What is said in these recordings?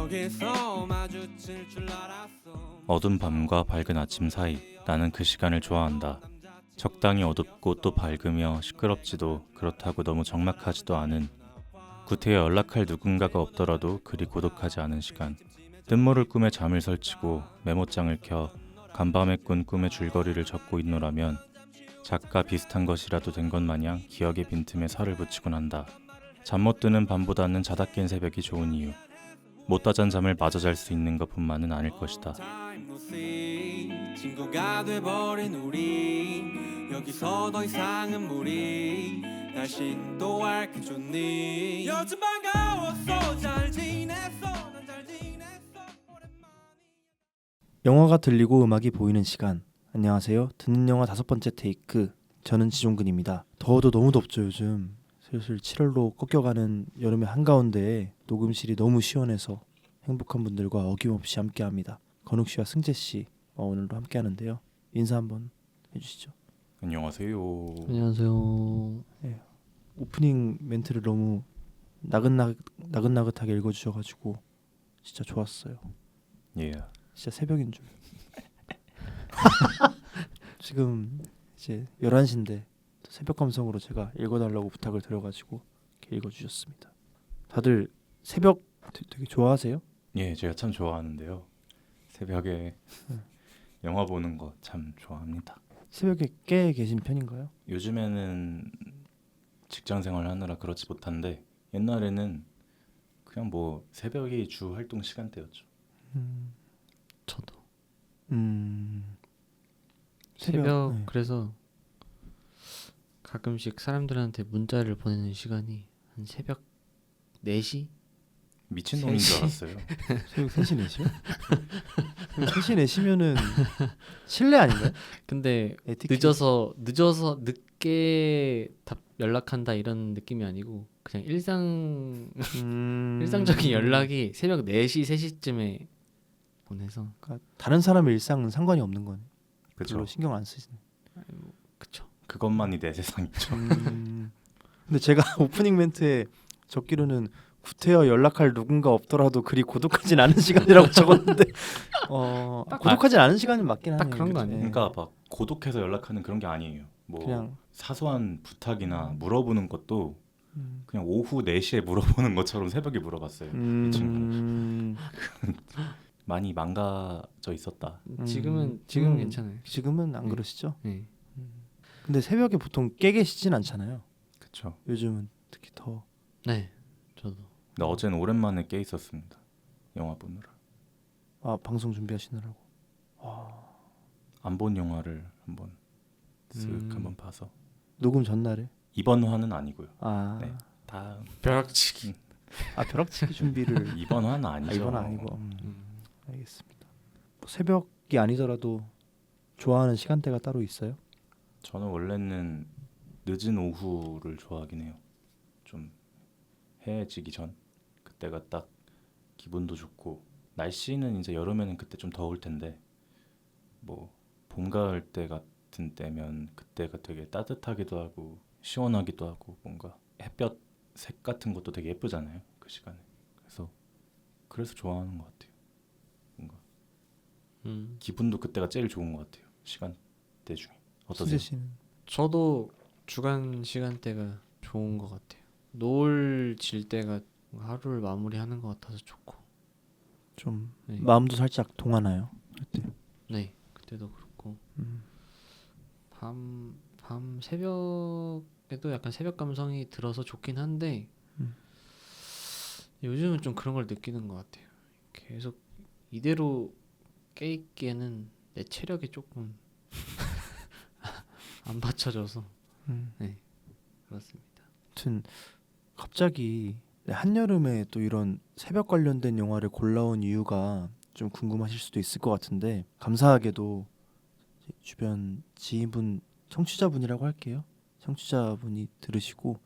여기서 마주칠 줄 알았어. 어두운 밤과 밝은 아침 사이 나는 그 시간을 좋아한다. 적당히 어둡고 또 밝으며 시끄럽지도 그렇다고 너무 적막하지도 않은, 구태여 연락할 누군가가 없더라도 그리 고독하지 않은 시간. 뜻모를 꿈에 잠을 설치고 메모장을 켜 간밤에 꾼 꿈의 줄거리를 적고 있노라면 작가 비슷한 것이라도 된 것 마냥 기억의 빈틈에 살을 붙이곤 한다. 잠 못 드는 밤보다는 자다 깬 새벽이 좋은 이유. 못다 잔 잠을 마저 잘 수 있는 것뿐만은 아닐 것이다. 친구가 돼버린 우리, 여기서 더 이상은 무리. 날씬도 앓기 좋니. 요즘 반가웠어. 잘 지냈어. 난 잘 지냈어. 영화가 들리고 음악이 보이는 시간. 안녕하세요. 듣는 영화 5번째 테이크. 저는 지종근입니다. 더워도 너무 덥죠 요즘. 슬슬 7월로 꺾여가는 여름의 한가운데에 녹음실이 너무 시원해서 행복한 분들과 어김없이 함께합니다. 건욱씨와 승재씨 오늘도 함께하는데요. 인사 한번 해주시죠. 안녕하세요. 안녕하세요. 오프닝 멘트를 너무 나긋나긋하게 읽어주셔가지고 진짜 좋았어요. 예. 진짜 새벽인 줄. 지금 이제 11시인데 새벽 감성으로 제가 읽어달라고 부탁을 드려가지고 이렇게 읽어주셨습니다. 다들 새벽 되게 좋아하세요? 예, 제가 참 좋아하는데요. 새벽에 영화 보는 거 참 좋아합니다. 새벽에 깨 계신 편인가요? 요즘에는 직장 생활 하느라 그렇지 못한데 옛날에는 그냥 뭐 새벽이 주 활동 시간대였죠. 저도 새벽, 새벽 네. 그래서 가끔씩 사람들한테 문자를 보내는 시간이 한 새벽 4시? 미친놈인 줄 알았어요. 새벽 3시 4시요? 새벽 3시 4시면은 실내 아닌가요? 근데 에티켓. 늦어서 늦게 연락한다 이런 느낌이 아니고 그냥 일상적인 연락이 새벽 4시 3시쯤에 보내서 그러니까 다른 사람의 일상은 상관이 없는 건 그렇죠. 별로 신경 안 쓰시네. 그쵸. 그것만이 내 세상이죠. 근데 제가 오프닝 멘트에 적기로는 구태여 연락할 누군가 없더라도 그리 고독하진 않은 시간이라고 적었는데 고독하진 않은 시간은 맞긴 딱 하네요. 그런 거 그치? 아니에요? 그러니까 막 고독해서 연락하는 그런 게 아니에요. 뭐 그냥 사소한 부탁이나 물어보는 것도 음. 그냥 오후 4시에 물어보는 것처럼 새벽에 물어봤어요. 이 친구는 많이 망가져 있었다. 지금은 괜찮아요. 지금은 안 네. 그러시죠? 네. 근데 새벽에 보통 깨 계시진 않잖아요. 그렇죠. 요즘은 특히 더. 네. 저도. 근데 어제는 오랜만에 깨 있었습니다. 영화 보느라. 방송 준비하시느라고. 안 본 영화를 한번 쓱 음. 한번 봐서. 녹음 전날에. 이번 화는 아니고요. 네. 다음. 벼락치기. 벼락치기 준비를. 이번 화는 아니죠. 이건 아니고. 알겠습니다. 뭐 새벽이 아니더라도 좋아하는 시간대가 따로 있어요? 저는 원래는 늦은 오후를 좋아하긴 해요. 좀 해지기 전. 그때가 딱 기분도 좋고, 날씨는 이제 여름에는 그때 좀 더울 텐데 뭐 봄 가을 때 같은 때면 그때가 되게 따뜻하기도 하고 시원하기도 하고 뭔가 햇볕 색 같은 것도 되게 예쁘잖아요, 그 시간에. 그래서 좋아하는 것 같아요. 뭔가 기분도 그때가 제일 좋은 것 같아요, 시간대 중에. 어떠세요? 승재 씨는? 저도 주간 시간대가 좋은 것 같아요. 노을 질 때가 하루를 마무리하는 것 같아서 좋고. 좀 네. 마음도 살짝 동하나요? 그때. 네, 그때도 그렇고. 음. 밤 새벽에도 약간 새벽 감성이 들어서 좋긴 한데 요즘은 좀 그런 걸 느끼는 것 같아요. 계속 이대로 깨있기에는 내 체력이 조금 안 받쳐줘서. 네, 그렇습니다. 아무튼 갑자기 한여름에 또 이런 새벽 관련된 영화를 골라온 이유가 좀 궁금하실 수도 있을 것 같은데, 감사하게도 주변 지인분, 청취자분이라고 할게요. 청취자분이 들으시고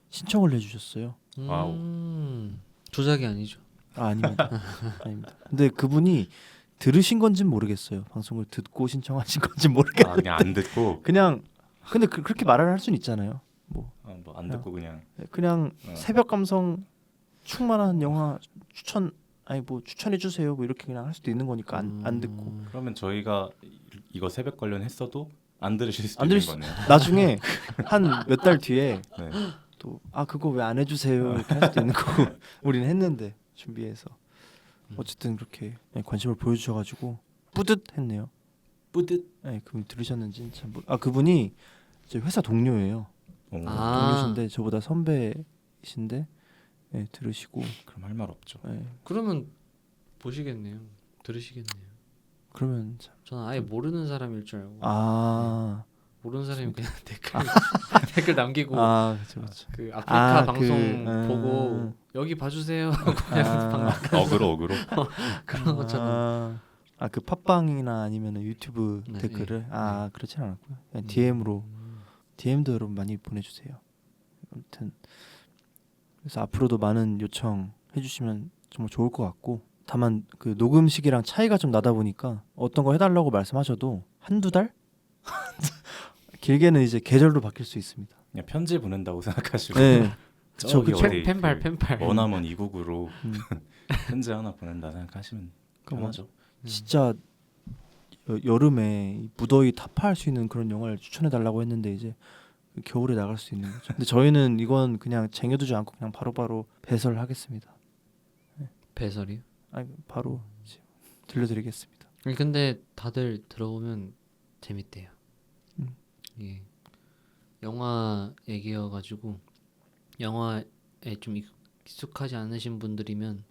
신청을 해주셨어요. 와우. 조작이 아니죠. 아닙니다. 아닙니다. 근데 그분이 들으신 건진 모르겠어요. 방송을 듣고 신청하신 건진 모르겠는데 그냥 안 듣고 근데 그렇게 말을 할 수는 있잖아요. 뭐 안 듣고 그냥 그냥 어. 새벽 감성 충만한 영화 추천 아니 뭐 추천해 주세요 뭐 이렇게 그냥 할 수도 있는 거니까 안 듣고 그러면 저희가 이거 새벽 관련했어도 안 들으실 수도 안 있는 들을 수- 거네요. 나중에 한 몇 달 뒤에 네. 또 그거 왜 안 해주세요 이렇게 할 수도 있는 거고 우리는 했는데 준비해서 어쨌든 그렇게 관심을 보여주셔가지고 뿌듯했네요. 뿌듯. 네, 그분 들으셨는지 참 그분이 제 회사 동료예요. 오, 동료신데 저보다 선배이신데 들으시고 그럼 할 말 없죠. 그러면 보시겠네요. 들으시겠네요. 그러면 참, 저는 아예 모르는 사람일 줄 알고 모르는 사람이 그냥 댓글 남기고 그렇죠. 그 아프리카 아, 방송 그, 보고 여기 봐주세요 하고 그냥 방 어그로. 그런 것처럼 그 팟빵이나 아니면 유튜브 네, 댓글을 네. 그렇진 않았고요. 그냥 DM으로 DM도 여러분 많이 보내주세요. 아무튼 그래서 앞으로도 많은 요청 해주시면 정말 좋을 것 같고 다만 그 녹음식이랑 차이가 좀 나다 보니까 어떤 거 해달라고 말씀하셔도 한두 달? 길게는 이제 계절로 바뀔 수 있습니다. 그냥 편지 보낸다고 생각하시고 네, 저기 그쵸. 어디 펜팔 그 펜팔 머나먼 이국으로 음. 편지 하나 보낸다 생각하시면 뭐 편하죠. 진짜 여름에 이 무더위 타파할 수 있는 그런 영화를 추천해 달라고 했는데 이제 겨울에 나갈 수 있는 거죠. 근데 저희는 이건 그냥 쟁여두지 않고 그냥 바로바로 배설하겠습니다. 배설이요? 바로 이제 들려드리겠습니다. 근데 다들 들어보면 재밌대요. 음. 예. 영화 얘기여가지고 영화에 좀 익숙하지 않으신 분들이면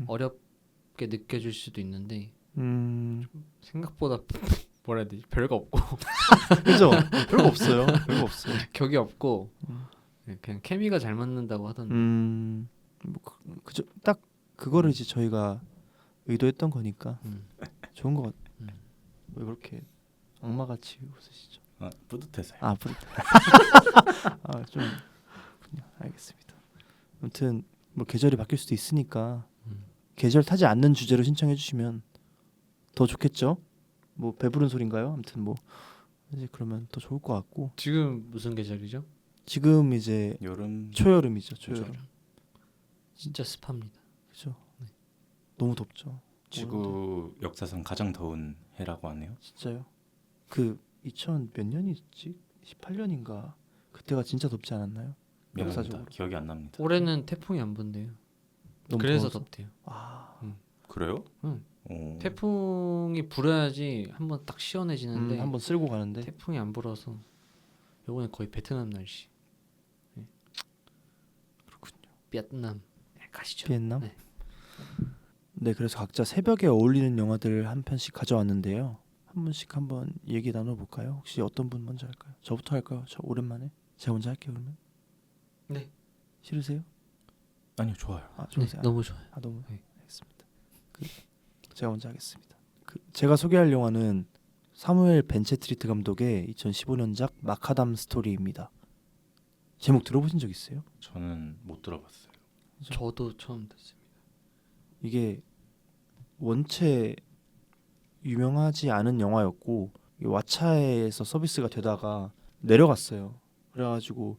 어렵게 느껴질 수도 있는데 생각보다 뭐라 해야 되지? 별거 없고 그죠? 별거 없어요. 별거 없어요. 격이 없고 그냥 케미가 잘 맞는다고 하던데. 뭐 그죠? 딱 그거를 이제 저희가 의도했던 거니까 좋은 것 같. 왜 그렇게 악마같이 웃으시죠? 뿌듯해서요. 좀 그렇군요. 알겠습니다. 아무튼 뭐 계절이 바뀔 수도 있으니까 계절 타지 않는 주제로 신청해 주시면 더 좋겠죠? 뭐 배부른 소린가요? 아무튼 뭐 이제 그러면 더 좋을 것 같고 지금 무슨 계절이죠? 지금 이제 여름 초여름이죠. 초여름. 진짜 습합니다. 그죠? 너무 덥죠. 지구 역사상 가장 더운 해라고 하네요. 진짜요? 그 2000 몇 년이지? 18년인가? 그때가 진짜 덥지 않았나요? 미안합니다. 역사적으로. 기억이 안 납니다. 올해는 태풍이 안 분대요. 너무 그래서 더워서? 덥대요. 그래요? 응. 오. 태풍이 불어야지 한번 딱 시원해지는데 한번 쓸고 가는데 태풍이 안 불어서 요번에 거의 베트남 날씨. 그렇군요. 베트남 가시죠. 비엔남? 네. 네, 그래서 각자 새벽에 어울리는 영화들을 한 편씩 가져왔는데요. 한 분씩 한번 얘기 나눠볼까요? 혹시 어떤 분 먼저 할까요? 저부터 할까요? 저 오랜만에 제가 먼저 할게요 그러면. 네. 싫으세요? 아니요, 좋아요. 네, 좋으세요? 너무 좋아요. 너무 네. 알겠습니다. 제가 먼저 하겠습니다. 제가 소개할 영화는 사무엘 벤체트리트 감독의 2015년작 마카담 스토리입니다. 제목 들어보신 적 있어요? 저는 못 들어봤어요. 저도 처음 듣습니다. 이게 원체 유명하지 않은 영화였고 왓챠에서 서비스가 되다가 내려갔어요. 그래가지고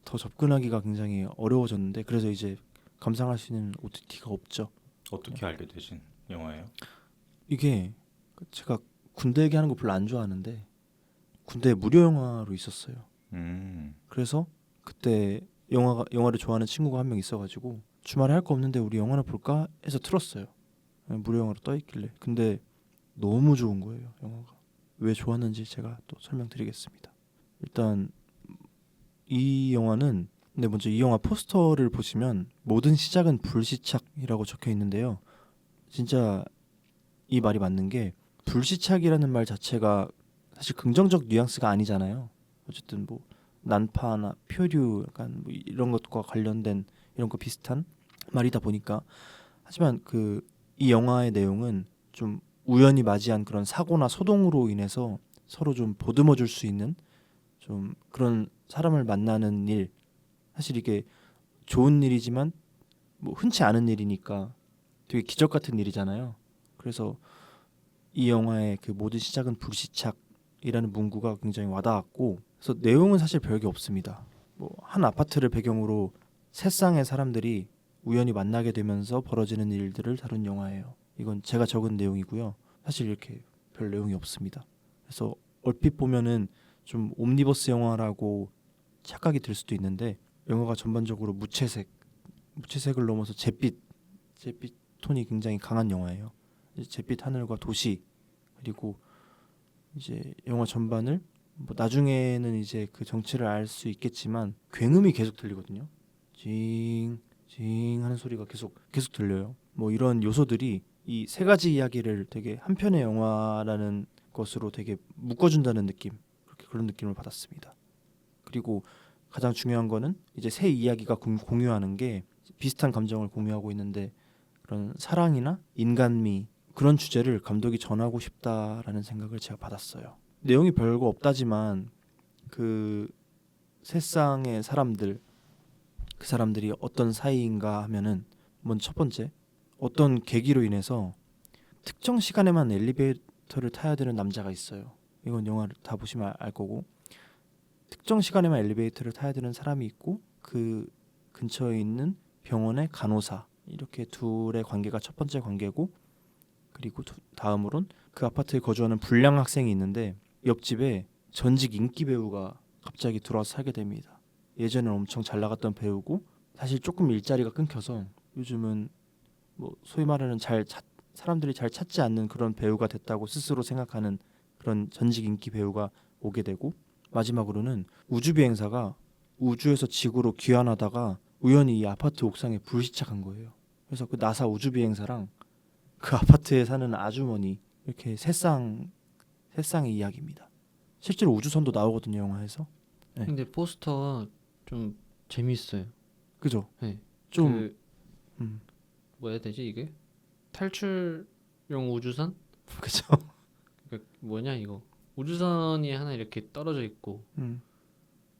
더 접근하기가 굉장히 어려워졌는데 그래서 이제 감상할 수 있는 OTT가 없죠. 어떻게 알게 되신 영화예요? 이게 제가 군대 얘기하는 거 별로 안 좋아하는데 군대 무료 영화로 있었어요. 그래서 그때 영화를 좋아하는 친구가 한 명 있어가지고 주말에 할 거 없는데 우리 영화나 볼까 해서 틀었어요. 무료 영화로 떠 있길래. 근데 너무 좋은 거예요. 영화가. 왜 좋았는지 제가 또 설명드리겠습니다. 일단 이 영화는 근데 먼저 이 영화 포스터를 보시면 모든 시작은 불시착이라고 적혀 있는데요. 진짜 이 말이 맞는 게 불시착이라는 말 자체가 사실 긍정적 뉘앙스가 아니잖아요. 어쨌든 뭐 난파나 표류 약간 뭐 이런 것과 관련된 이런 거 비슷한 말이다 보니까 하지만 이 영화의 내용은 좀 우연히 맞이한 그런 사고나 소동으로 인해서 서로 좀 보듬어 줄 수 있는 좀 그런 사람을 만나는 일 사실 이게 좋은 일이지만 뭐 흔치 않은 일이니까 되게 기적 같은 일이잖아요. 그래서 이 영화의 그 모든 시작은 불시착이라는 문구가 굉장히 와닿았고 그래서 내용은 사실 별게 없습니다. 뭐 한 아파트를 배경으로 세 쌍의 사람들이 우연히 만나게 되면서 벌어지는 일들을 다룬 영화예요. 이건 제가 적은 내용이고요. 사실 이렇게 별 내용이 없습니다. 그래서 얼핏 보면은 좀 옴니버스 영화라고 착각이 들 수도 있는데 영화가 전반적으로 무채색을 넘어서 잿빛 톤이 굉장히 강한 영화예요. 이제 잿빛 하늘과 도시 그리고 이제 영화 전반을 뭐 나중에는 이제 그 정체를 알 수 있겠지만 굉음이 계속 들리거든요. 징 하는 소리가 계속 들려요. 뭐 이런 요소들이 이 세 가지 이야기를 되게 한 편의 영화라는 것으로 되게 묶어준다는 느낌, 그런 느낌을 받았습니다. 그리고 가장 중요한 거는 이제 세 이야기가 공유하는 게 비슷한 감정을 공유하고 있는데 그런 사랑이나 인간미 그런 주제를 감독이 전하고 싶다라는 생각을 제가 받았어요. 내용이 별거 없다지만 그 세 쌍의 사람들 그 사람들이 어떤 사이인가 하면은 먼저 첫 번째 어떤 계기로 인해서 특정 시간에만 엘리베이터를 타야 되는 남자가 있어요. 이건 영화를 다 보시면 알 거고 특정 시간에만 엘리베이터를 타야 되는 사람이 있고 그 근처에 있는 병원의 간호사 이렇게 둘의 관계가 첫 번째 관계고 그리고 다음으론 그 아파트에 거주하는 불량 학생이 있는데 옆집에 전직 인기 배우가 갑자기 들어와서 살게 됩니다. 예전엔 엄청 잘 나갔던 배우고 사실 조금 일자리가 끊겨서 요즘은 뭐 소위 말하는 사람들이 잘 찾지 않는 그런 배우가 됐다고 스스로 생각하는 그런 전직 인기 배우가 오게 되고 마지막으로는 우주 비행사가 우주에서 지구로 귀환하다가 우연히 이 아파트 옥상에 불시착한 거예요. 그래서 그 나사 우주 비행사랑 그 아파트에 사는 아주머니 이렇게 세 쌍의 이야기입니다. 실제로 우주선도 나오거든요 영화에서. 네. 근데 포스터가 좀 재밌어요. 그죠? 네. 좀 뭐 해야 되지 이게? 탈출용 우주선? 그죠? 그러니까 뭐냐 이거? 우주선이 하나 이렇게 떨어져 있고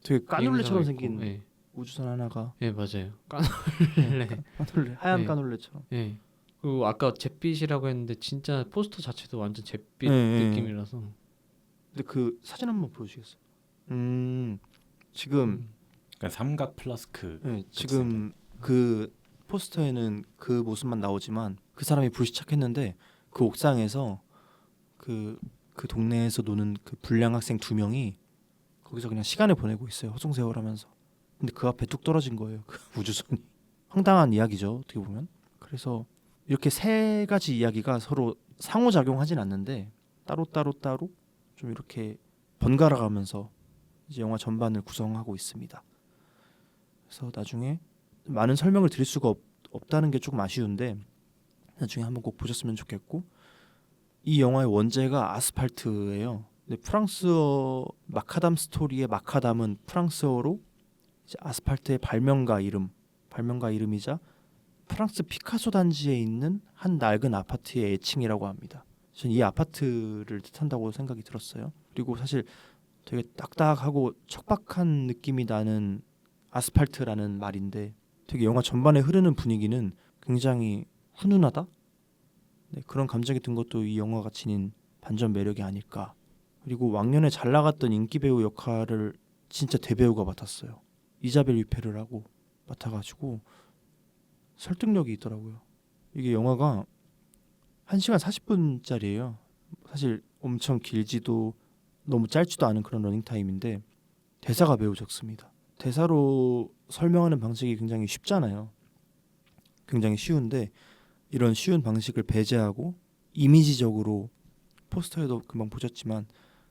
되게 까눌레처럼 비행사가 생긴 있고, 예. 우주선 하나가 맞아요. 까눌레. 까눌레 하얀 네. 까눌레처럼. 예. 그리고 아까 잿빛이라고 했는데 진짜 포스터 자체도 완전 잿빛 네, 느낌이라서. 근데 그 사진 한번 보여주시겠어요? 지금 그러니까 삼각 플라스크. 네, 지금 그 포스터에는 그 모습만 나오지만 그 사람이 불시착했는데 그 옥상에서 그 동네에서 노는 그 불량 학생 2명이 거기서 그냥 시간을 보내고 있어요. 허송세월하면서. 근데 그 앞에 뚝 떨어진 거예요. 그 우주선이. 황당한 이야기죠. 어떻게 보면. 그래서 이렇게 세 가지 이야기가 서로 상호작용하진 않는데 따로 좀 이렇게 번갈아 가면서 이제 영화 전반을 구성하고 있습니다. 그래서 나중에 많은 설명을 드릴 수가 없다는 게 조금 아쉬운데 나중에 한번 꼭 보셨으면 좋겠고 이 영화의 원제가 아스팔트예요. 근데 프랑스어 마카담 스토리의 마카담은 프랑스어로 이제 아스팔트의 발명가 이름이자 프랑스 피카소 단지에 있는 한 낡은 아파트의 애칭이라고 합니다. 전 이 아파트를 뜻한다고 생각이 들었어요. 그리고 사실 되게 딱딱하고 척박한 느낌이 나는 아스팔트라는 말인데 되게 영화 전반에 흐르는 분위기는 굉장히 훈훈하다? 네, 그런 감정이 든 것도 이 영화가 지닌 반전 매력이 아닐까. 그리고 왕년에 잘 나갔던 인기 배우 역할을 진짜 대배우가 맡았어요. 이자벨 유페르라고 맡아가지고 설득력이 있더라고요. 이게 영화가 1시간 40분짜리예요. 사실 엄청 길지도 너무 짧지도 않은 그런 러닝타임인데 대사가 매우 적습니다. 대사로 설명하는 방식이 굉장히 쉽잖아요. 굉장히 쉬운데 이런 쉬운 방식을 배제하고 이미지적으로 포스터에도 금방 보셨지만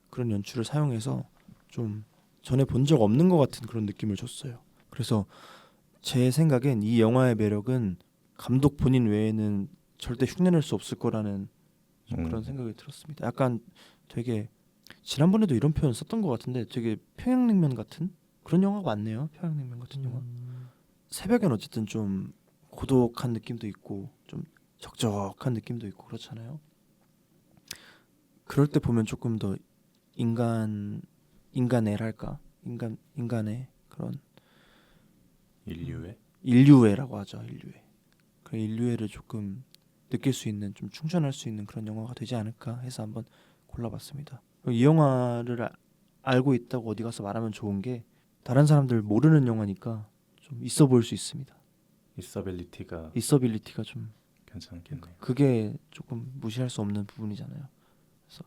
그런 연출을 사용해서 좀 전에 본 적 없는 것 같은 그런 느낌을 줬어요. 그래서 제 생각엔 이 영화의 매력은 감독 본인 외에는 절대 흉내낼 수 없을 거라는 좀 그런 생각이 들었습니다. 약간 되게 지난번에도 이런 표현 썼던 것 같은데 되게 평양냉면 같은 그런 영화가 많네요. 평양냉면 같은 영화. 새벽엔 어쨌든 좀 고독한 느낌도 있고 좀 적적한 느낌도 있고 그렇잖아요. 그럴 때 보면 조금 더 인간애랄까 인간의 그런 인류애라고 하죠. 인류애. 그 인류애를 조금 느낄 수 있는 좀 충전할 수 있는 그런 영화가 되지 않을까 해서 한번 골라봤습니다. 이 영화를 알고 있다고 어디 가서 말하면 좋은 게 다른 사람들 모르는 영화니까 좀 있어 보일 수 있습니다. 있어빌리티가 좀 괜찮겠네요. 그게 조금 무시할 수 없는 부분이잖아요. 그래서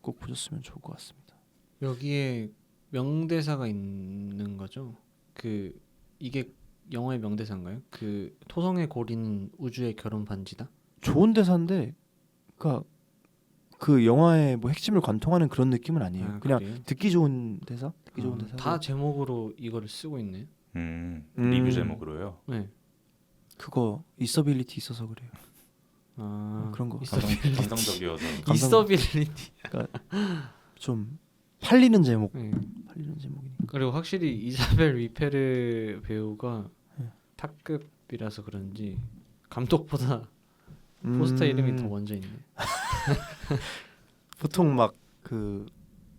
꼭 보셨으면 좋을 것 같습니다. 여기에 명대사가 있는 거죠. 그 이게 영화의 명대사인가요? 그 토성의 고리는 우주의 결혼 반지다. 좋은 대사인데, 그러니까 그 영화의 뭐 핵심을 관통하는 그런 느낌은 아니에요. 아, 그냥 그래요? 듣기 좋은 대사, 듣기 좋은 대사. 다 제목으로 이거를 쓰고 있네. 리뷰 제목으로요. 네. 그거 있어빌리티 있어서 그래요. 그런 거. 감성적이어서. 있어빌리티. 좀 팔리는 제목. 네. 팔리는 제목이니까. 그리고 확실히 이사벨 위페르 배우가 네. 탑급이라서 그런지 감독보다 포스터 이름이 더 먼저 있네. 보통 막 그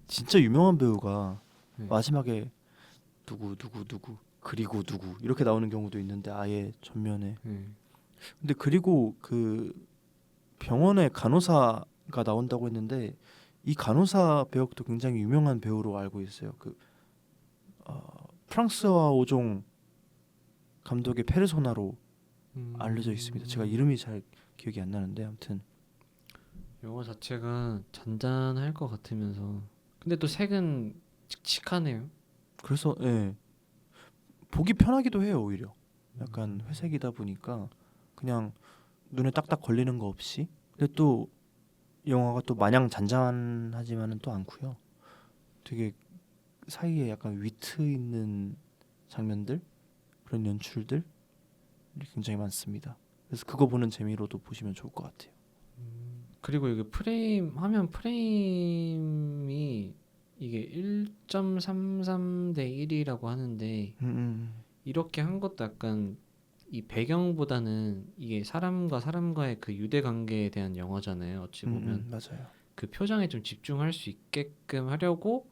진짜 유명한 배우가 네. 마지막에 누구 그리고 누구 이렇게 나오는 경우도 있는데 아예 전면에. 네. 근데 그리고 그 병원에 간호사가 나온다고 했는데 이 간호사 배역도 굉장히 유명한 배우로 알고 있어요. 그 프랑스와 오종 감독의 페르소나로 알려져 있습니다. 제가 이름이 잘 기억이 안 나는데 아무튼 영화 자체가 잔잔할 것 같으면서 근데 또 색은 칙칙하네요. 그래서 예 보기 편하기도 해요. 오히려 약간 회색이다 보니까 그냥 눈에 딱딱 걸리는 거 없이. 근데 또 영화가 또 마냥 잔잔하지만은 또 않고요. 되게 사이에 약간 위트 있는 장면들, 그런 연출들 굉장히 많습니다. 그래서 그거 보는 재미로도 보시면 좋을 것 같아요. 그리고 이게 화면 프레임이 이게 1.33 대 1이라고 하는데 이렇게 한 것도 약간 이 배경보다는 이게 사람과 사람과의 그 유대 관계에 대한 영화잖아요. 어찌 보면 맞아요. 그 표정에 좀 집중할 수 있게끔 하려고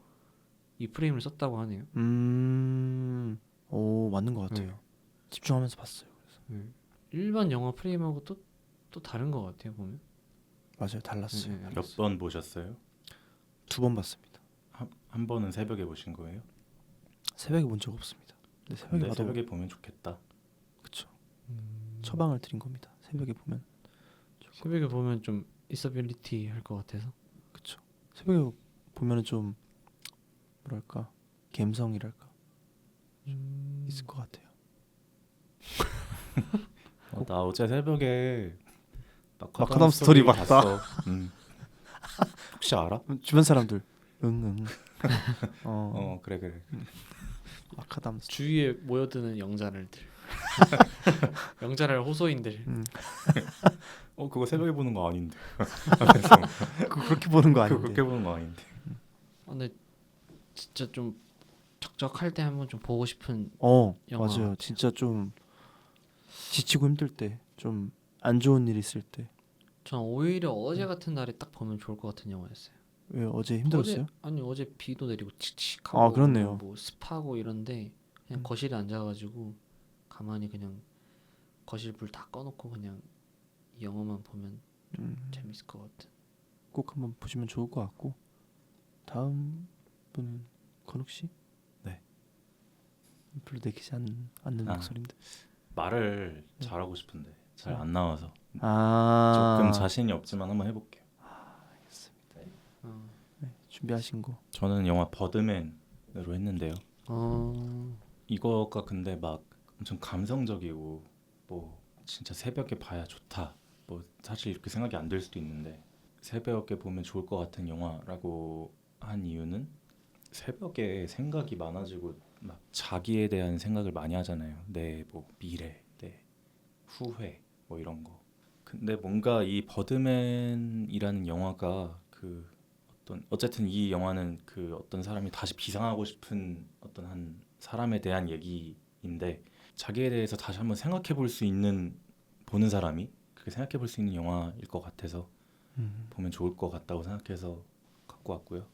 이 프레임을 썼다고 하네요. 오 맞는 것 같아요. 네. 집중하면서 봤어요. 그래서. 일반 영화 프레임하고 또 다른 것 같아요 보면. 맞아요, 달랐어요. 네. 몇 번 보셨어요? 2번 봤습니다. 한 번은 새벽에 보신 거예요? 새벽에 본 적 없습니다. 근데 새벽에 근데 봐도 새벽에 보면 좋겠다. 그쵸. 처방을 드린 겁니다. 새벽에 보면. 새벽에 보면 좀 있어빌리티 할 것 같아서. 그쵸. 새벽에 보면은 좀 뭐랄까 감성이랄까 있을 것 같아요. 나 어제 새벽에 마카담 스토리 봤다. 봤어. 혹시 알아? 주변 사람들 응응. 그래. 마카담 스토리. 주위에 모여드는 영자들들. 영자랄 호소인들. 그거 새벽에 보는 거 아닌데. 그렇게 보는 거 아닌데. 그렇게 보는 거 아닌데. 근데 진짜 좀 적적할 때 한번 좀 보고 싶은 영화. 맞아요. 진짜 좀 지치고 힘들 때, 좀 안 좋은 일 있을 때. 전 오히려 어제 같은 날에 딱 보면 좋을 것 같은 영화였어요. 왜 어제 힘들었어요? 어제 비도 내리고 칙칙하고 아, 그렇네요. 뭐 습하고 이런데 그냥 거실에 앉아가지고 가만히 그냥 거실 불 다 꺼놓고 그냥 이 영화만 보면 좀 재밌을 것 같은. 꼭 한번 보시면 좋을 것 같고. 다음 분은 건욱 씨? 네. 별로 내키지 않는 목소리인데. 말을 잘하고 싶은데 잘 안 나와서 아 조금 자신이 없지만 한번 해볼게요. 알겠습니다. 네, 준비하신 거. 저는 영화 버드맨으로 했는데요. 어. 이거가 근데 막 엄청 감성적이고 뭐 진짜 새벽에 봐야 좋다. 뭐 사실 이렇게 생각이 안 들 수도 있는데 새벽에 보면 좋을 것 같은 영화라고 한 이유는 새벽에 생각이 많아지고 막 자기에 대한 생각을 많이 하잖아요. 내 뭐 미래, 내 후회 뭐 이런 거. 근데 뭔가 이 버드맨이라는 영화가 그 어쨌든 이 영화는 그 어떤 사람이 다시 비상하고 싶은 어떤 한 사람에 대한 얘기인데 자기에 대해서 다시 한번 생각해 볼 수 있는 보는 사람이 그렇게 생각해 볼 수 있는 영화일 것 같아서 보면 좋을 것 같다고 생각해서 갖고 왔고요.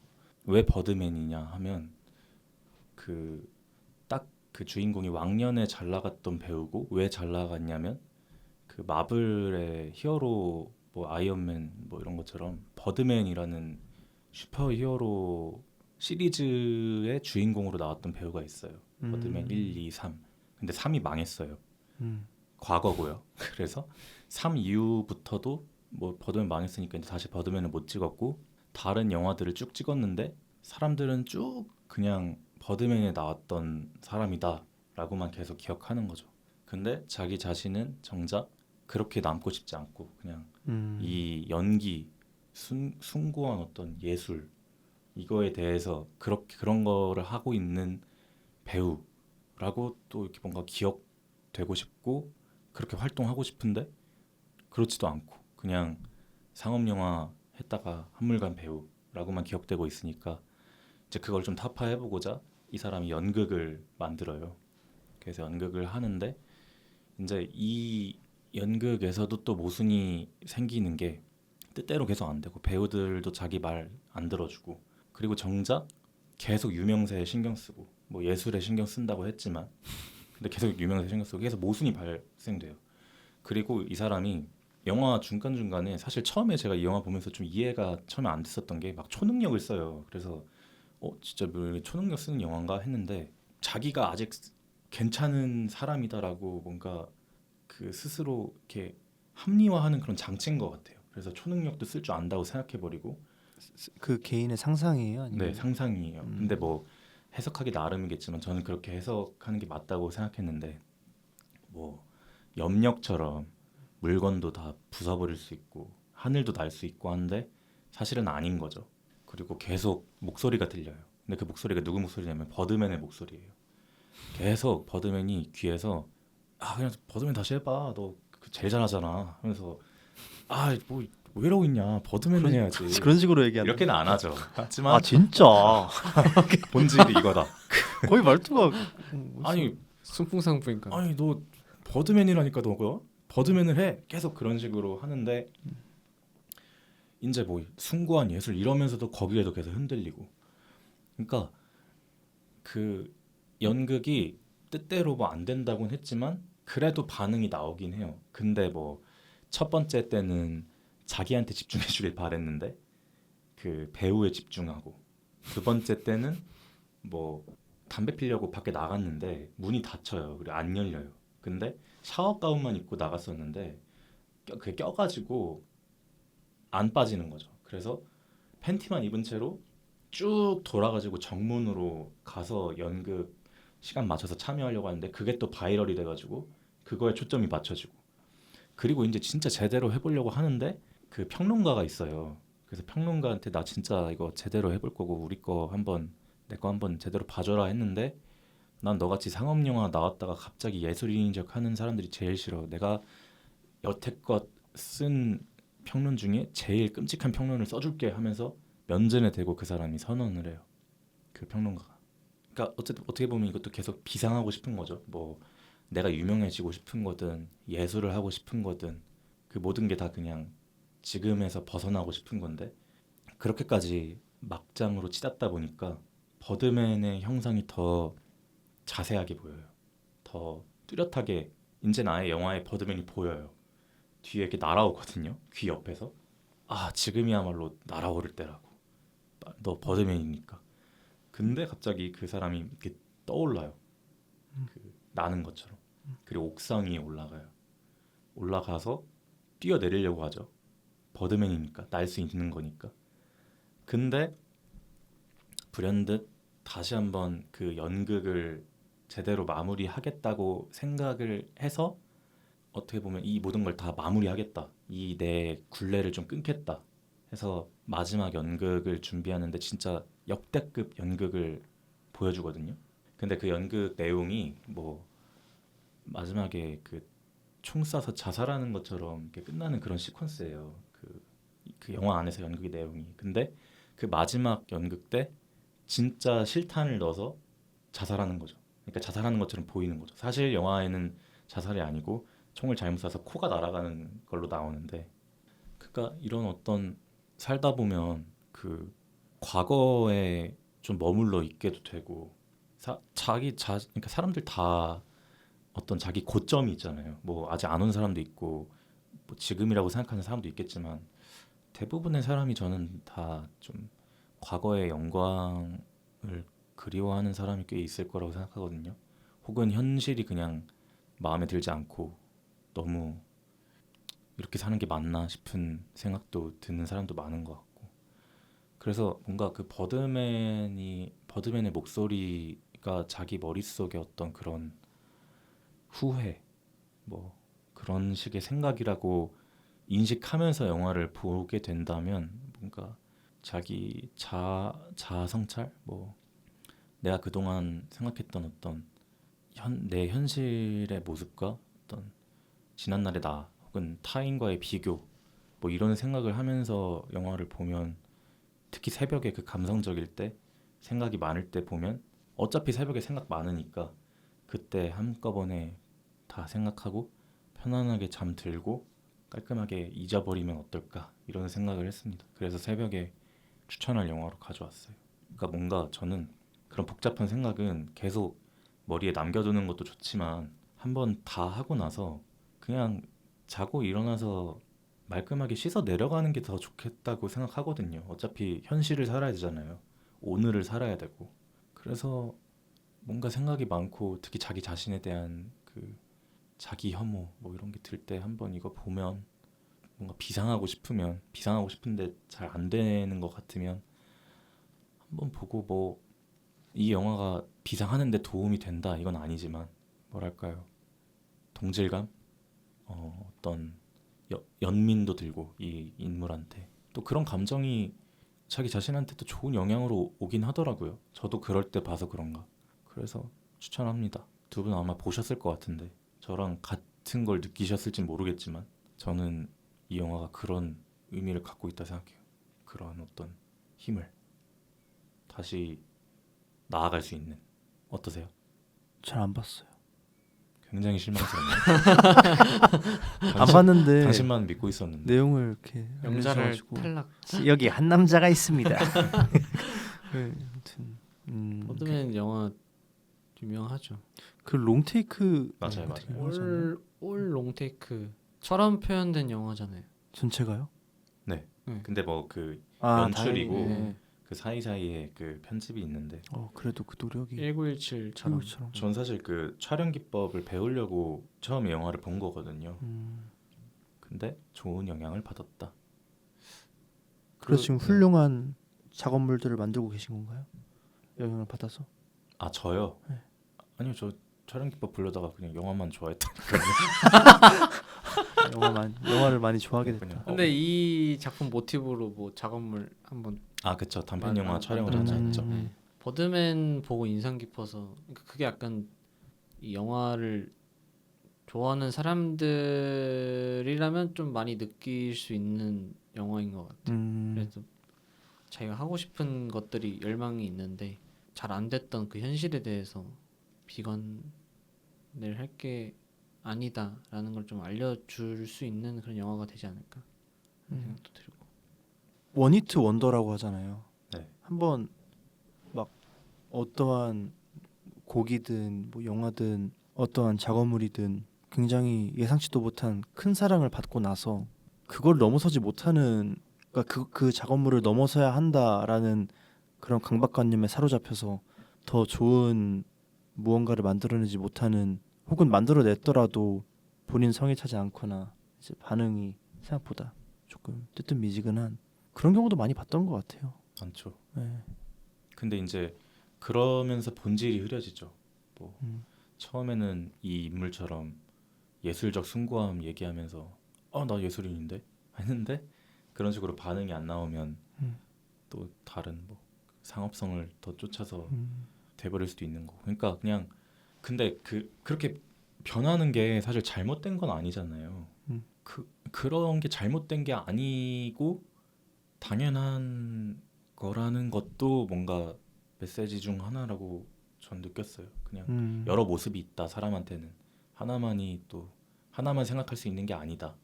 왜 버드맨이냐 하면 딱 그 주인공이 왕년에 잘 나갔던 배우고 왜 잘 나갔냐면 그 마블의 히어로 뭐 아이언맨 뭐 이런 것처럼 버드맨이라는 슈퍼 히어로 시리즈의 주인공으로 나왔던 배우가 있어요. 버드맨 1, 2, 3. 근데 3이 망했어요. 과거고요. 그래서 3 이후부터도 뭐 버드맨 망했으니까 이제 다시 버드맨을 못 찍었고 다른 영화들을 쭉 찍었는데 사람들은 쭉 그냥 버드맨에 나왔던 사람이다라고만 계속 기억하는 거죠. 근데 자기 자신은 정작 그렇게 남고 싶지 않고 그냥 이 연기, 숭고한 어떤 예술 이거에 대해서 그렇게 그런 거를 하고 있는 배우라고 또 이렇게 뭔가 기억되고 싶고 그렇게 활동하고 싶은데 그렇지도 않고 그냥 상업 영화 했다가 한물간 배우라고만 기억되고 있으니까 이제 그걸 좀 타파해보고자 이 사람이 연극을 만들어요. 그래서 연극을 하는데 이제 이 연극에서도 또 모순이 생기는 게 뜻대로 계속 안 되고 배우들도 자기 말 안 들어주고 그리고 정작 계속 유명세에 신경 쓰고 뭐 예술에 신경 쓴다고 했지만 근데 계속 유명세에 신경 쓰고 계속 모순이 발생돼요. 그리고 이 사람이 영화 중간중간에 사실 처음에 제가 이 영화 보면서 좀 이해가 처음에 안 됐었던 게 막 초능력을 써요. 그래서 진짜 뭐 초능력 쓰는 영화인가 했는데 자기가 아직 괜찮은 사람이다라고 뭔가 그 스스로 이렇게 합리화하는 그런 장치인 것 같아요. 그래서 초능력도 쓸 줄 안다고 생각해버리고 그 개인의 상상이에요? 아니면? 네 상상이에요. 근데 뭐 해석하기 나름이겠지만 저는 그렇게 해석하는 게 맞다고 생각했는데 뭐 염력처럼 물건도 다 부숴버릴 수 있고 하늘도 날 수 있고 한데 사실은 아닌 거죠. 그리고 계속 목소리가 들려요. 근데 그 목소리가 누구 목소리냐면 버드맨의 목소리예요. 계속 버드맨이 귀에서 그냥 버드맨 다시 해봐. 너 제일 잘하잖아. 하면서 뭐 이러고 있냐. 버드맨 해야지. 그런 식으로 얘기하는. 이렇게는 안 하죠. 하지만 진짜 본질이 이거다. 거의 말투가 아니 순풍상부인가. 너 버드맨이라니까 너가 버드맨을 해. 계속 그런 식으로 하는데 이제 뭐 숭고한 예술 이러면서도 거기에도 계속 흔들리고. 그러니까 그 연극이 뜻대로 뭐 안 된다고는 했지만 그래도 반응이 나오긴 해요. 근데 뭐 첫 번째 때는 자기한테 집중해 주길 바랬는데 그 배우에 집중하고 두 번째 때는 뭐 담배 피려고 밖에 나갔는데 문이 닫혀요. 그리고 안 열려요. 근데 샤워 가운만 입고 나갔었는데 그게 껴가지고 안 빠지는 거죠. 그래서 팬티만 입은 채로 쭉 돌아가지고 정문으로 가서 연극 시간 맞춰서 참여하려고 하는데 그게 또 바이럴이 돼가지고 그거에 초점이 맞춰지고 그리고 이제 진짜 제대로 해보려고 하는데 그 평론가가 있어요. 그래서 평론가한테 나 진짜 이거 제대로 해볼 거고 우리 거 한번 내 거 한번 제대로 봐줘라 했는데 난 너같이 상업영화 나왔다가 갑자기 예술인인 척 하는 사람들이 제일 싫어. 내가 여태껏 쓴 평론 중에 제일 끔찍한 평론을 써줄게 하면서 면전에 대고 그 사람이 선언을 해요. 그 평론가가. 그러니까 어쨌든 어떻게 보면 이것도 계속 비상하고 싶은 거죠. 뭐 내가 유명해지고 싶은 거든 예술을 하고 싶은 거든 그 모든 게 다 그냥 지금에서 벗어나고 싶은 건데 그렇게까지 막장으로 치닫다 보니까 버드맨의 형상이 더 자세하게 보여요. 더 뚜렷하게 이제 아예 영화에 버드맨이 보여요. 뒤에 이렇게 날아오거든요. 귀 옆에서. 지금이야말로 날아오를 때라고. 너 버드맨이니까. 근데 갑자기 그 사람이 이렇게 떠올라요. 그 나는 것처럼. 그리고 옥상 위에 올라가요. 올라가서 뛰어내리려고 하죠. 버드맨이니까 날 수 있는 거니까. 근데 불현듯 다시 한번 그 연극을 제대로 마무리하겠다고 생각을 해서 어떻게 보면 이 모든 걸 다 마무리하겠다. 이 내 굴레를 좀 끊겠다. 해서 마지막 연극을 준비하는데 진짜 역대급 연극을 보여주거든요. 근데 그 연극 내용이 뭐 마지막에 그 총 쏴서 자살하는 것처럼 이렇게 끝나는 그런 시퀀스예요. 그 영화 안에서 연극의 내용이. 근데 그 마지막 연극 때 진짜 실탄을 넣어서 자살하는 거죠. 그러니까 자살하는 것처럼 보이는 거죠. 사실 영화에는 자살이 아니고 총을 잘못 쏴서 코가 날아가는 걸로 나오는데 그러니까 이런 어떤 살다 보면 그 과거에 좀 머물러 있게도 되고 그러니까 사람들 다 어떤 자기 고점이 있잖아요. 뭐 아직 안 온 사람도 있고 뭐 지금이라고 생각하는 사람도 있겠지만 대부분의 사람이 저는 다 좀 과거의 영광을 그리워하는 사람이 꽤 있을 거라고 생각하거든요. 혹은 현실이 그냥 마음에 들지 않고 너무 이렇게 사는 게 맞나 싶은 생각도 드는 사람도 많은 것 같고 그래서 뭔가 그 버드맨의 목소리가 자기 머릿속에 어떤 그런 후회 뭐 그런 식의 생각이라고 인식하면서 영화를 보게 된다면 뭔가 자기 자아 성찰 뭐 내가 그동안 생각했던 어떤 내 현실의 모습과 어떤 지난날의 나 혹은 타인과의 비교 뭐 이런 생각을 하면서 영화를 보면 특히 새벽에 그 감성적일 때 생각이 많을 때 보면 어차피 새벽에 생각 많으니까 그때 한꺼번에 다 생각하고 편안하게 잠들고 깔끔하게 잊어버리면 어떨까 이런 생각을 했습니다. 그래서 새벽에 추천할 영화로 가져왔어요. 그러니까 뭔가 저는 그런 복잡한 생각은 계속 머리에 남겨두는 것도 좋지만 한번 다 하고 나서 그냥 자고 일어나서 말끔하게 씻어 내려가는 게 더 좋겠다고 생각하거든요. 어차피 현실을 살아야 되잖아요. 오늘을 살아야 되고. 그래서 뭔가 생각이 많고 특히 자기 자신에 대한 그 자기 혐오 뭐 이런 게 들 때 한번 이거 보면 뭔가 비상하고 싶은데 잘 안 되는 것 같으면 한번 보고 뭐 이 영화가 비상하는데 도움이 된다 이건 아니지만 뭐랄까요 동질감 어떤 연민도 들고 이 인물한테 또 그런 감정이 자기 자신한테 또 좋은 영향으로 오긴 하더라고요. 저도 그럴 때 봐서 그런가. 그래서 추천합니다. 두 분 아마 보셨을 것 같은데 저랑 같은 걸 느끼셨을진 모르겠지만 저는 이 영화가 그런 의미를 갖고 있다 생각해요. 그런 어떤 힘을 다시 나아갈 수 있는. 어떠세요? 잘 안 봤어요. 굉장히 실망스럽네요. 안 봤는데 당신만 믿고 있었는데. 내용을 이렇게 영자를 알려주셔가지고 탈락. 여기 한 남자가 있습니다. 네, 아무튼 버드맨 영화 유명하죠. 그 롱테이크 맞아요, 어떻게 맞아요. 하잖아요. 올 롱테이크처럼 표현된 영화잖아요. 전체가요? 네. 네. 근데 뭐 그 아, 연출이고 다행이네. 그 사이사이에 그 편집이 있는데 그래도 그 노력이 1917처럼. 처럼. 전 사실 그 촬영 기법을 배우려고 처음에 영화를 본 거거든요. 근데 좋은 영향을 받았다. 그래서 지금 훌륭한 작업물들을 만들고 계신 건가요? 영향을 받아서? 아 저요? 네. 아니요 저 촬영 기법 보려다가 그냥 영화만 좋아했던 영화를 많이 좋아하게 됐다. 그냥 근데 이 작품 모티브로 뭐 작업물 한번 아 그쵸 단편 영화 촬영을 만들었잖아요. 하나 했죠. 음. 버드맨 보고 인상 깊어서 그러니까 그게 약간 이 영화를 좋아하는 사람들이라면 좀 많이 느낄 수 있는 영화인 것 같아요. 그래서 자기가 하고 싶은 것들이 열망이 있는데 잘 안 됐던 그 현실에 대해서 비관을 할 게 아니다라는 걸 좀 알려줄 수 있는 그런 영화가 되지 않을까 생각도 들고. 원히트 원더라고 하잖아요. 네. 한번 막 어떠한 곡이든 뭐 영화든 어떠한 작업물이든 굉장히 예상치도 못한 큰 사랑을 받고 나서 그걸 넘어서지 못하는 그러니까 그 작업물을 넘어서야 한다라는 그런 강박관념에 사로잡혀서 더 좋은 무언가를 만들어내지 못하는 혹은 만들어냈더라도 본인 성에 차지 않거나 이제 반응이 생각보다 조금 뜨뜻미지근한 그런 경우도 많이 봤던 것 같아요. 많죠. 네. 근데 이제 그러면서 본질이 흐려지죠. 뭐 처음에는 이 인물처럼 예술적 숭고함 얘기하면서 나 예술인인데 했는데 그런 식으로 반응이 안 나오면 또 다른 뭐 상업성을 더 쫓아서 돼버릴 수도 있는 거고. 그러니까 그냥 근데 그렇게 변하는 게 사실 잘못된 건 아니잖아요. 그런 게 잘못된 게 아니고 당연한 거라는 것도 뭔가 메시지 중 하나라고 전 느꼈어요. 그냥 여러 모습이 있다. 사람한테는 하나만 생각할 수 있는 게 아니다.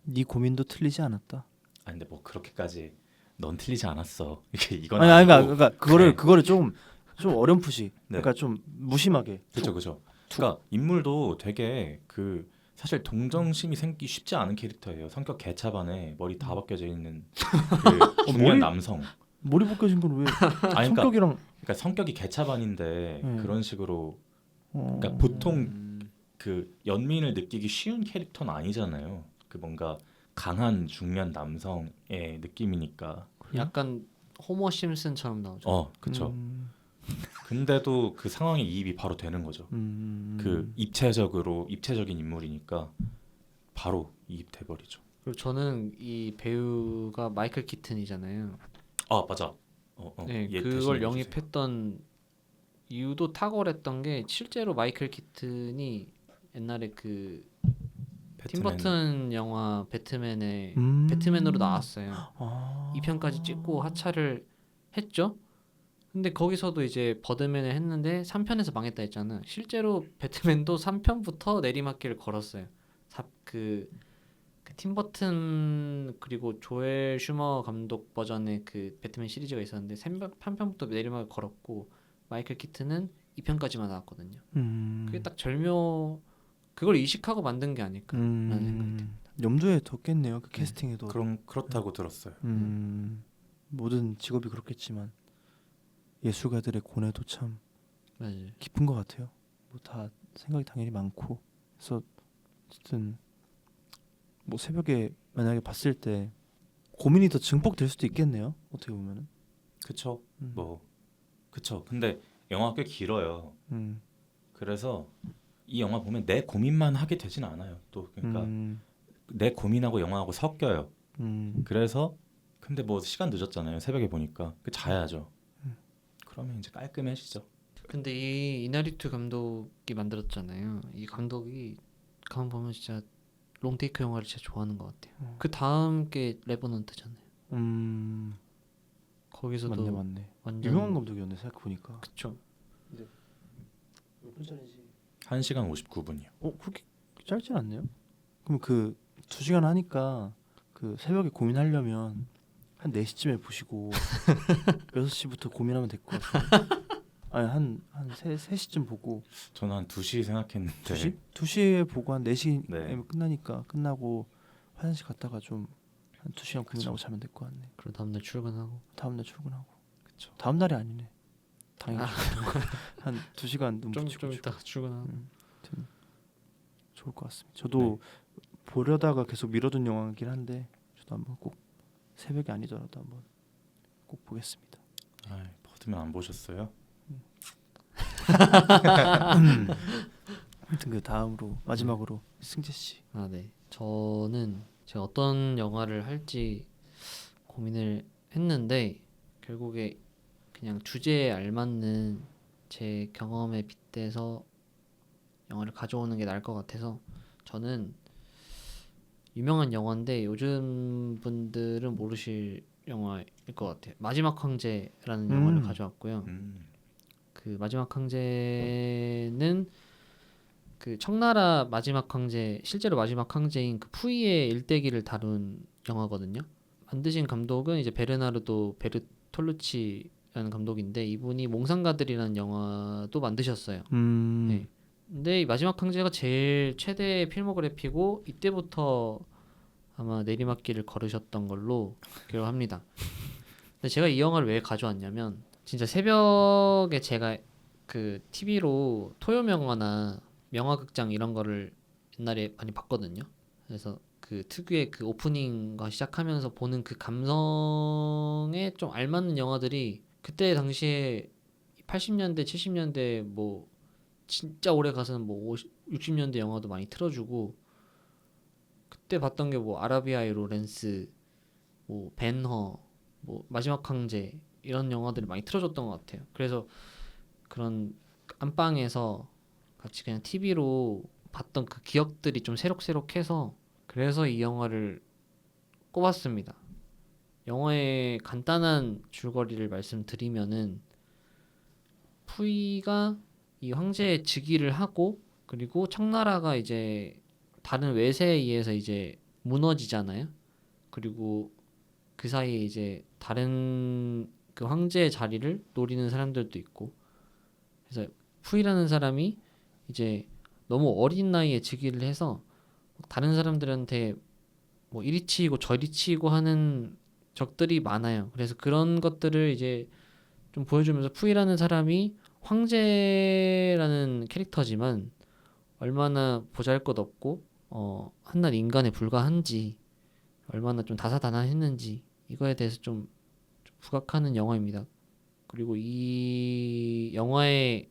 네 고민도 틀리지 않았다. 아 근데 뭐 그렇게까지 넌 틀리지 않았어. 이건 아니 아니고. 그러니까 그거를 좀 어렴풋이 네. 그러니까 좀 무심하게. 그렇죠. 그러니까 인물도 되게 사실 동정심이 생기기 쉽지 않은 캐릭터예요. 성격 개차반에 머리 다 벗겨져 있는 그 중년 머리? 남성. 머리 벗겨진 건 왜? 아니, 성격이랑 그러니까 성격이 개차반인데 그런 식으로 그러니까 보통 그 연민을 느끼기 쉬운 캐릭터는 아니잖아요. 그 뭔가 강한 중년 남성의 느낌이니까. 약간 호머 심슨처럼 나오죠. 그쵸. 근데도 그 상황에 이입이 바로 되는 거죠. 그 입체적인 인물이니까 바로 이입돼 버리죠. 그리고 저는 이 배우가 마이클 키튼이잖아요. 아 맞아. 네, 얘 그걸 대신해 영입했던 이유도 탁월했던 게 실제로 마이클 키튼이 옛날에 그 팀 배트맨. 버튼 영화 배트맨에 음. 배트맨으로 나왔어요. 아. 2편까지 찍고 하차를 했죠. 근데 거기서도 이제 버드맨을 했는데 3편에서 망했다 했잖아. 실제로 배트맨도 3편부터 내리막길을 걸었어요. 그 팀 버튼 그리고 조엘 슈머 감독 버전의 그 배트맨 시리즈가 있었는데 3편부터 내리막을 걸었고 마이클 키튼은 2편까지만 나왔거든요. 그게 딱 그걸 이식하고 만든 게 아닐까라는 생각이 듭니다. 염두에 뒀겠네요. 그 캐스팅에도. 그렇다고 들었어요. 모든 직업이 그렇겠지만 예술가들의 고뇌도 참 맞아요. 깊은 것 같아요. 뭐 다 생각이 당연히 많고. 그래서 어쨌든 뭐 새벽에 만약에 봤을 때 고민이 더 증폭될 수도 있겠네요. 어떻게 보면은. 그쵸. 그쵸. 근데 영화가 꽤 길어요. 그래서 이 영화 보면 내 고민만 하게 되진 않아요. 또 그러니까 내 고민하고 영화하고 섞여요. 그래서 근데 뭐 시간 늦었잖아요. 새벽에 보니까 자야죠. 그러면 이제 깔끔해지죠. 근데 이 이나리투 감독이 만들었잖아요. 이 감독이 가만 보면 진짜 롱테이크 영화를 진짜 좋아하는 것 같아요. 그 다음 게 레버넌트잖아요. 거기서도 맞네. 완전 유명한 감독이었네 생각 보니까. 그쵸. 몇 분짜리지? 1시간 59분이요. 그렇게 짧진 않네요. 그럼 그 2시간 하니까 그 새벽에 고민하려면 한 4시쯤에 보시고 6시부터 고민하면 될 것 같아요. 아니 한 3시쯤 보고 저는 한 2시 생각했는데 2시? 2시에 보고 한 4시에 네. 끝나고 화장실 갔다가 좀 한 2시간 고민하고 자면 될 것 같네. 그리고 다음날 출근하고. 다음날 출근하고. 그쵸. 다음 날이 아니네. 당연히 한 2시간 눈 좀 붙이고 이따 출근하고. 좋을 것 같습니다. 저도 보려다가 계속 미뤄둔 영화이긴 한데 저도 한번 꼭 새벽이 아니더라도 한번 꼭 보겠습니다. 버드맨 안 보셨어요? 아무튼 그 다음으로 마지막으로 승재 씨. 아 네. 저는 제가 어떤 영화를 할지 고민을 했는데 결국에 그냥 주제에 알맞는 제 경험에 빗대서 영화를 가져오는 게 나을 것 같아서 저는 유명한 영화인데 요즘 분들은 모르실 영화일 것 같아요. 마지막 황제라는 영화를 가져왔고요. 그 마지막 황제는 그 청나라 마지막 황제, 실제로 마지막 황제인 그 푸이의 일대기를 다룬 영화거든요. 만드신 감독은 이제 베르나르도 베르톨루치라는 감독인데 이분이 몽상가들이라는 영화도 만드셨어요. 네. 근데 이 마지막 황제가 제일 최대 필모그래피고 이때부터 아마 내리막길을 걸으셨던 걸로 기억합니다. 근데 제가 이 영화를 왜 가져왔냐면 진짜 새벽에 제가 그 TV로 토요명화나 명화극장 이런 거를 옛날에 많이 봤거든요. 그래서 그 특유의 그 오프닝과 시작하면서 보는 그 감성에 좀 알맞는 영화들이 그때 당시에 80년대, 70년대 뭐 진짜 오래 가서는 뭐 60년대 영화도 많이 틀어주고 그때 봤던 게 뭐 아라비아의 로렌스, 뭐 벤허, 뭐 마지막 황제 이런 영화들을 많이 틀어줬던 것 같아요. 그래서 그런 안방에서 같이 그냥 TV로 봤던 그 기억들이 좀 새록새록해서 그래서 이 영화를 꼽았습니다. 영화의 간단한 줄거리를 말씀드리면은 푸이가 이 황제의 즉위를 하고 그리고 청나라가 이제 다른 외세에 의해서 이제 무너지잖아요. 그리고 그 사이에 이제 다른 그 황제의 자리를 노리는 사람들도 있고 그래서 푸이라는 사람이 이제 너무 어린 나이에 즉위를 해서 다른 사람들한테 뭐 이리 치이고 저리 치이고 하는 적들이 많아요. 그래서 그런 것들을 이제 좀 보여주면서 푸이라는 사람이 황제라는 캐릭터지만 얼마나 보잘것없고 한낱 인간에 불과한지 얼마나 좀 다사다난했는지 이거에 대해서 좀 부각하는 영화입니다. 그리고 이 영화의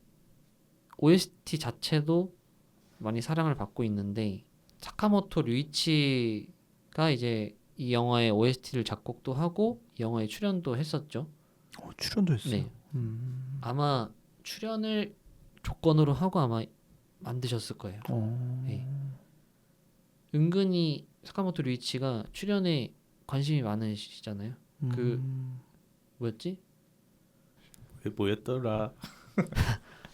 OST 자체도 많이 사랑을 받고 있는데 사카모토 류이치가 이제 이 영화의 OST를 작곡도 하고 이 영화에 출연도 했었죠. 출연도 했어요. 네. 아마 출연을 조건으로 하고 아마 만드셨을 거예요. 네. 은근히 사카모토 류이치가 출연에 관심이 많으시잖아요. 그 뭐였지? 왜 뭐였더라?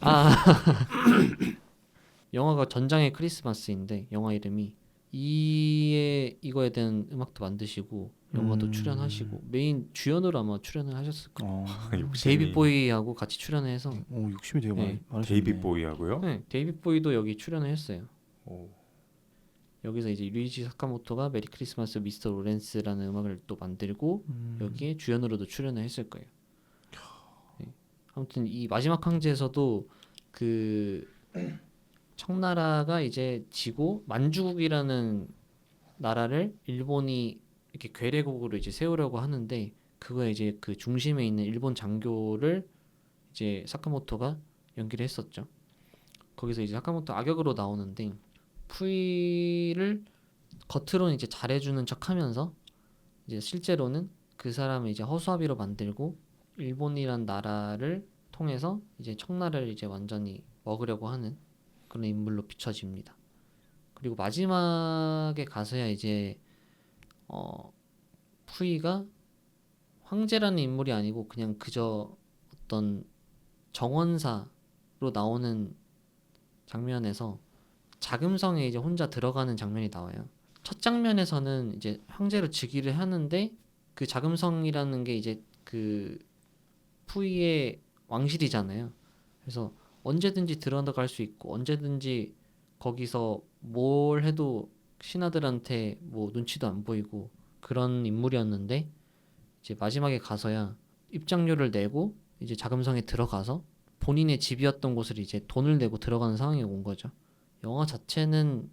아 영화가 전장의 크리스마스인데 영화 이름이 이거에 대한 음악도 만드시고 영화도 출연하시고 메인 주연으로 아마 출연을 하셨을 거예요. 데이빗 보이하고 같이 출연해서 욕심이 되게 네. 많으셨네. 데이빗 보이하고요? 네, 데이빗 보이도 여기 출연을 했어요. 오. 여기서 이제 류이치 사카모토가 메리 크리스마스 미스터 로렌스라는 음악을 또 만들고 여기에 주연으로도 출연을 했을 거예요. 네. 아무튼 이 마지막 황제에서도 그 청나라가 이제 지고 만주국이라는 나라를 일본이 이렇게 괴뢰국으로 이제 세우려고 하는데 그거에 이제 그 중심에 있는 일본 장교를 이제 사카모토가 연기를 했었죠. 거기서 이제 사카모토 악역으로 나오는데 푸이를 겉으로는 이제 잘해주는 척하면서 이제 실제로는 그 사람을 이제 허수아비로 만들고 일본이란 나라를 통해서 이제 청나라를 이제 완전히 먹으려고 하는 그런 인물로 비춰집니다. 그리고 마지막에 가서야 이제 푸이가 황제라는 인물이 아니고 그냥 그저 어떤 정원사로 나오는 장면에서 자금성에 이제 혼자 들어가는 장면이 나와요. 첫 장면에서는 이제 황제로 즉위를 하는데 그 자금성이라는 게 이제 그 푸이의 왕실이잖아요. 그래서 언제든지 들어갈 수 있고 언제든지 거기서 뭘 해도 신하들한테 뭐 눈치도 안 보이고 그런 인물이었는데 이제 마지막에 가서야 입장료를 내고 이제 자금성에 들어가서 본인의 집이었던 곳을 이제 돈을 내고 들어가는 상황이 온 거죠. 영화 자체는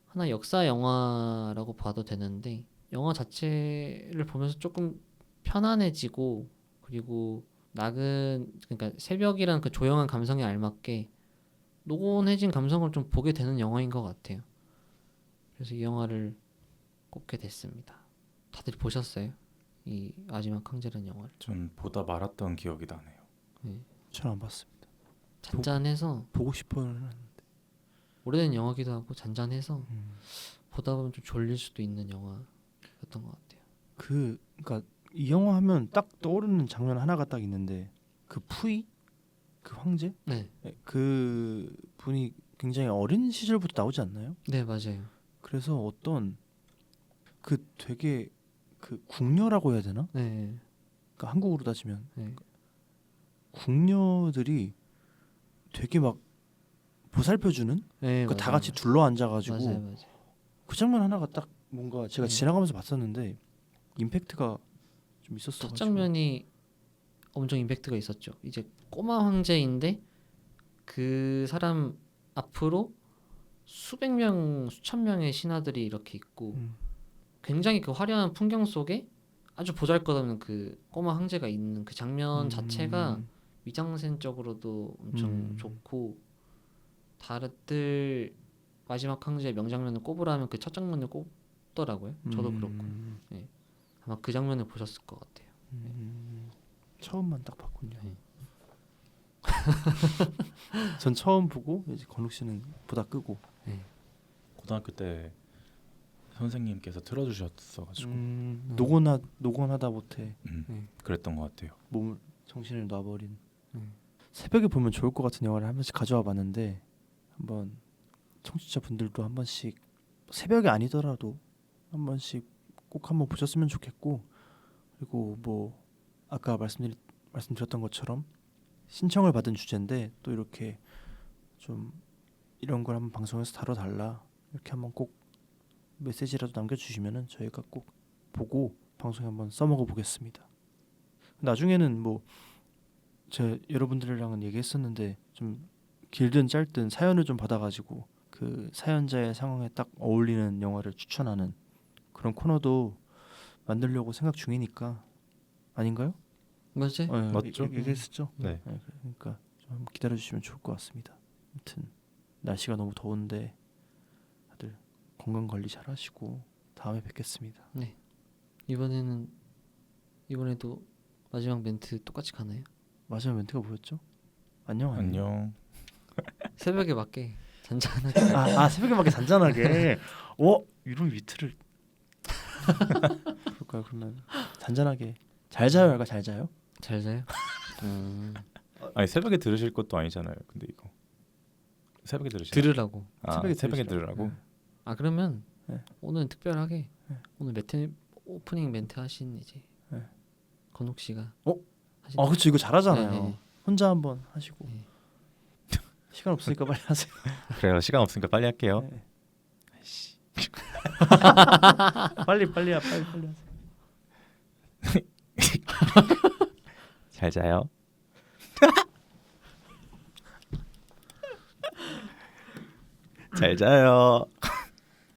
하나 역사 영화라고 봐도 되는데 영화 자체를 보면서 조금 편안해지고 그리고 그러니까 새벽이란 그 조용한 감성에 알맞게 노곤해진 감성을 좀 보게 되는 영화인 것 같아요. 그래서 이 영화를 꼽게 됐습니다. 다들 보셨어요? 이 마지막 황제라는 영화를? 전 보다 말았던 기억이 나네요. 네. 저는 안 봤습니다. 잔잔해서 보고 싶어요. 오래된 영화기도 하고 잔잔해서 보다 보면 좀 졸릴 수도 있는 영화였던 것 같아요. 그러니까 이 영화 하면 딱 떠오르는 장면 하나가 딱 있는데 그 푸이 그 황제 네, 그 분이 굉장히 어린 시절부터 나오지 않나요? 네 맞아요. 그래서 어떤 그 되게 그 궁녀라고 해야 되나? 네, 그러니까 한국으로 따지면 네. 궁녀들이 되게 막 보살펴주는 네, 그 다 맞아요. 같이 둘러 앉아가지고 맞아요. 그 장면 하나가 딱 뭔가 제가 네. 지나가면서 봤었는데 임팩트가 좀 있었어. 첫 장면이 엄청 임팩트가 있었죠. 이제 꼬마 황제인데 그 사람 앞으로 수백 명, 수천 명의 신하들이 이렇게 있고 굉장히 그 화려한 풍경 속에 아주 보잘것없는 그 꼬마 황제가 있는 그 장면 자체가 미장센적으로도 엄청 좋고 다들 마지막 황제의 명장면을 꼽으라면 그 첫 장면을 꼽더라고요. 저도 그렇고 네. 아마 그 장면을 보셨을 것 같아요. 처음만 딱 봤군요. 네. 전 처음 보고 이제 건욱 씨는 보다 끄고. 고등학교 때 선생님께서 틀어주셨어가지고 노곤하다 못해 그랬던 것 같아요. 몸을 정신을 놔버린. 새벽에 보면 좋을 것 같은 영화를 한 번씩 가져와 봤는데 한번 청취자 분들도 한 번씩 새벽이 아니더라도 한 번씩 꼭 한번 보셨으면 좋겠고 그리고 뭐 아까 말씀드렸던 것처럼 신청을 받은 주제인데 또 이렇게 좀 이런 걸 한번 방송에서 다뤄달라 이렇게 한번 꼭 메시지라도 남겨주시면은 저희가 꼭 보고 방송에 한번 써먹어 보겠습니다. 나중에는 뭐 제가 여러분들이랑은 얘기했었는데 좀 길든 짧든 사연을 좀 받아가지고 그 사연자의 상황에 딱 어울리는 영화를 추천하는 그런 코너도 만들려고 생각 중이니까 아닌가요? 맞지? 맞죠? 얘기했었죠. 네. 그러니까 좀 한번 기다려 주시면 좋을 것 같습니다. 아무튼 날씨가 너무 더운데 다들 건강 관리 잘 하시고 다음에 뵙겠습니다. 이번에도 마지막 멘트 똑같이 가나요? 마지막 멘트가 뭐였죠? 안녕. 안녕. 새벽에 맞게 잔잔하게. 새벽에 밖에 잔잔하게. 이런 위트를. 그럴까요? 그러면 잔잔하게. 잘 자요, 할까? 잘 자요? 잘 자요? 아니 새벽에 들으실 것도 아니잖아요. 근데 이거 새벽에 들으시나? 들으라고. 새벽에 새벽에 들으시라고. 들으라고. 아 그러면 네. 오늘 특별하게 네. 오늘 오프닝 멘트 하신 이제 네. 건욱 씨가 하신 그렇죠. 이거 잘하잖아요. 네. 혼자 한번 하시고. 네. 시간 없으니까 빨리 하세요. 그래요. 시간 없으니까 빨리 할게요. 네. 빨리 하세요. 잘 자요. 잘 자요.